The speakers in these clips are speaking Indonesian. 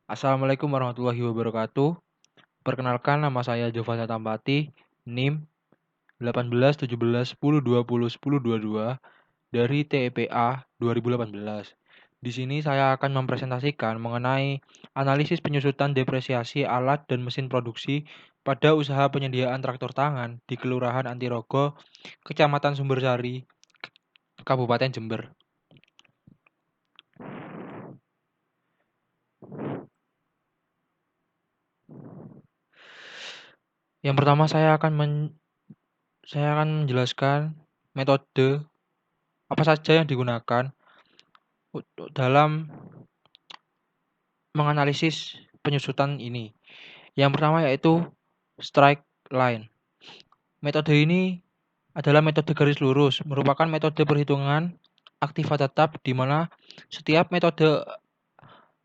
Assalamualaikum warahmatullahi wabarakatuh. Perkenalkan nama saya Jovasa Tampati, NIM 18 17 10 20 10 22 dari TEPA 2018. Di sini saya akan mempresentasikan mengenai analisis penyusutan depresiasi alat dan mesin produksi pada usaha penyediaan traktor tangan di Kelurahan Antirogo, Kecamatan Sumbersari, Kabupaten Jember. Yang pertama saya akan menjelaskan metode apa saja yang digunakan dalam menganalisis penyusutan ini. Yang pertama yaitu strike line. Metode ini adalah metode garis lurus, merupakan metode perhitungan aktiva tetap di mana setiap metode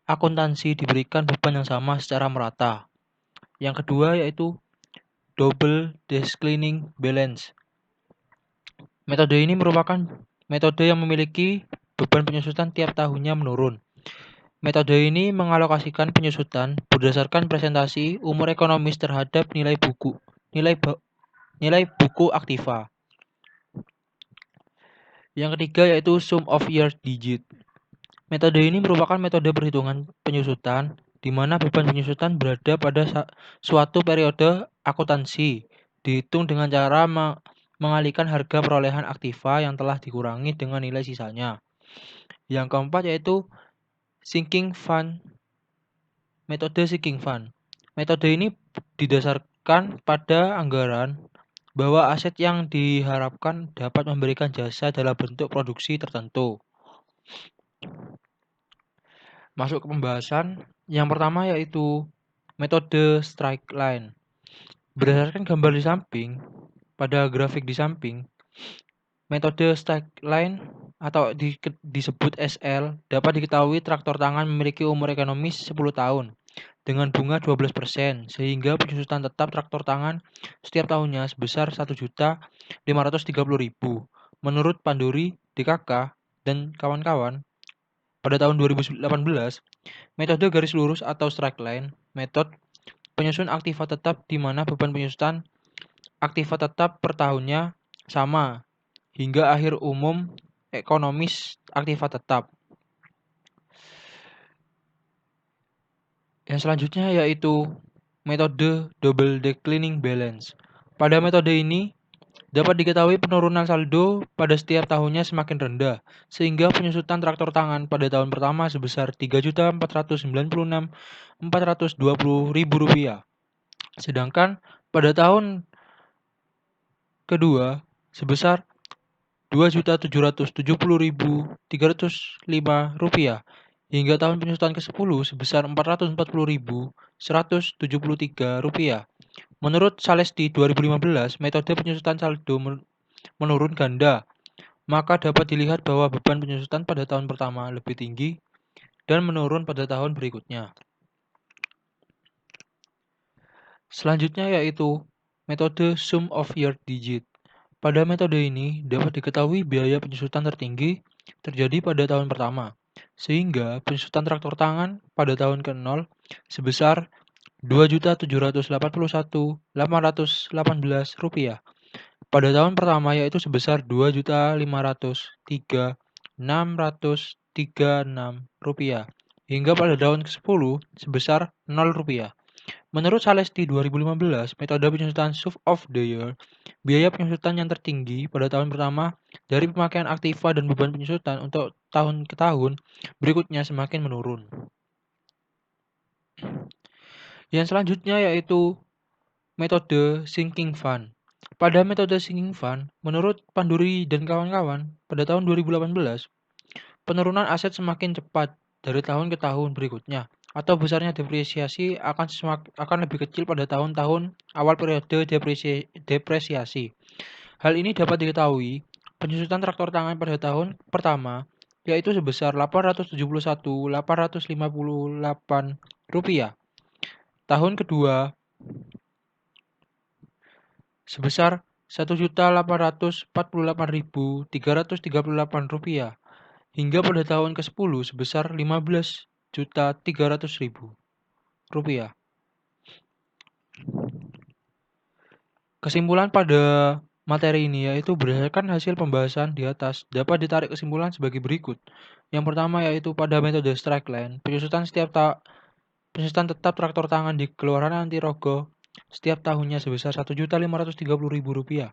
akuntansi diberikan beban yang sama secara merata. Yang kedua yaitu double declining balance. Metode ini merupakan metode yang memiliki beban penyusutan tiap tahunnya menurun. Metode ini mengalokasikan penyusutan berdasarkan presentasi umur ekonomis terhadap nilai buku aktiva. Yang ketiga yaitu sum of year digit. Metode ini merupakan metode perhitungan penyusutan di mana beban penyusutan berada pada suatu periode akuntansi, dihitung dengan cara mengalihkan harga perolehan aktiva yang telah dikurangi dengan nilai sisanya. Yang keempat yaitu sinking fund. Metode sinking fund. Metode ini didasarkan pada anggaran bahwa aset yang diharapkan dapat memberikan jasa dalam bentuk produksi tertentu. Masuk ke pembahasan, yang pertama yaitu metode strike line. Berdasarkan gambar di samping, pada grafik di samping, metode strike line atau disebut SL dapat diketahui traktor tangan memiliki umur ekonomis 10 tahun dengan bunga 12%, sehingga penyusutan tetap traktor tangan setiap tahunnya sebesar 1.530.000. Menurut Panduri, DKK, dan kawan-kawan, pada tahun 2018, metode garis lurus atau strike line, metode penyusun aktiva tetap di mana beban penyusutan aktiva tetap per tahunnya sama, hingga akhir umum ekonomis aktiva tetap. Yang selanjutnya yaitu metode double declining balance. Pada metode ini dapat diketahui penurunan saldo pada setiap tahunnya semakin rendah, sehingga penyusutan traktor tangan pada tahun pertama sebesar Rp3.496.420.000. Sedangkan pada tahun kedua sebesar Rp2.770.305 hingga tahun penyusutan ke-10 sebesar Rp440.173. Menurut Salesti 2015, metode penyusutan saldo menurun ganda, maka dapat dilihat bahwa beban penyusutan pada tahun pertama lebih tinggi dan menurun pada tahun berikutnya. Selanjutnya yaitu metode sum of year digit. Pada metode ini dapat diketahui biaya penyusutan tertinggi terjadi pada tahun pertama, sehingga penyusutan traktor tangan pada tahun ke-0 sebesar Rp2.781.818 pada tahun pertama, yaitu sebesar Rp2.503.636 hingga pada tahun ke-10 sebesar Rp0. Menurut Salesti 2015, metode penyusutan sum of the year, biaya penyusutan yang tertinggi pada tahun pertama dari pemakaian aktiva dan beban penyusutan untuk tahun ke tahun berikutnya semakin menurun. Yang selanjutnya yaitu metode sinking fund. Pada metode sinking fund, menurut Panduri dan kawan-kawan, pada tahun 2018, penurunan aset semakin cepat dari tahun ke tahun berikutnya, atau besarnya depresiasi akan lebih kecil pada tahun-tahun awal periode depresiasi. Hal ini dapat diketahui penyusutan traktor tangan pada tahun pertama yaitu sebesar Rp871.858. Tahun kedua sebesar Rp1.848.338 hingga pada tahun ke-10 sebesar Rp15.300.000. rupiah. Kesimpulan pada materi ini yaitu berdasarkan hasil pembahasan di atas dapat ditarik kesimpulan sebagai berikut. Yang pertama yaitu pada metode strike line, penyusutan tetap traktor tangan di Kelurahan Antirogo setiap tahunnya sebesar Rp1.530.000.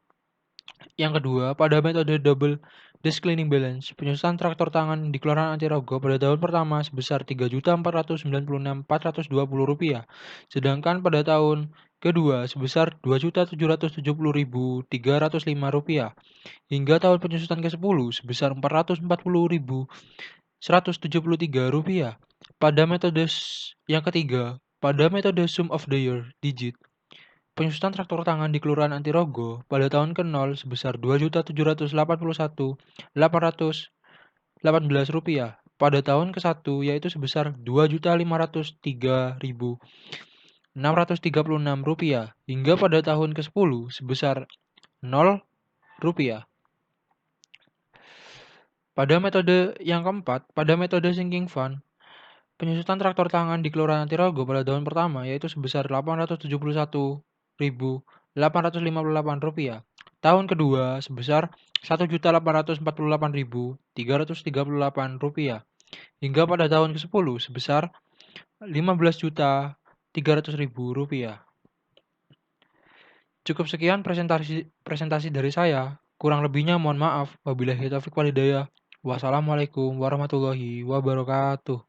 Yang kedua, pada metode double disc cleaning balance, penyusutan traktor tangan di Kelurahan Antirogo pada tahun pertama sebesar Rp3.496.420. Sedangkan pada tahun kedua sebesar Rp2.770.305 hingga tahun penyusutan ke-10 sebesar Rp440.173. Pada metode yang ketiga, pada metode sum of the year digit, penyusutan traktor tangan di Kelurahan Antirogo pada tahun ke-0 sebesar Rp2.781.818. Pada tahun ke-1 yaitu sebesar Rp2.503.636 hingga pada tahun ke-10 sebesar Rp0. Pada metode yang keempat, pada metode sinking fund, penyusutan traktor tangan di Kelurahan Antirogo pada tahun pertama yaitu sebesar Rp871.858. Tahun kedua sebesar Rp1.848.338 hingga pada tahun ke-10 sebesar Rp15.300.000. Cukup sekian presentasi dari saya. Kurang lebihnya mohon maaf. Wabillahi taufiq walhidayah. Wassalamualaikum warahmatullahi wabarakatuh.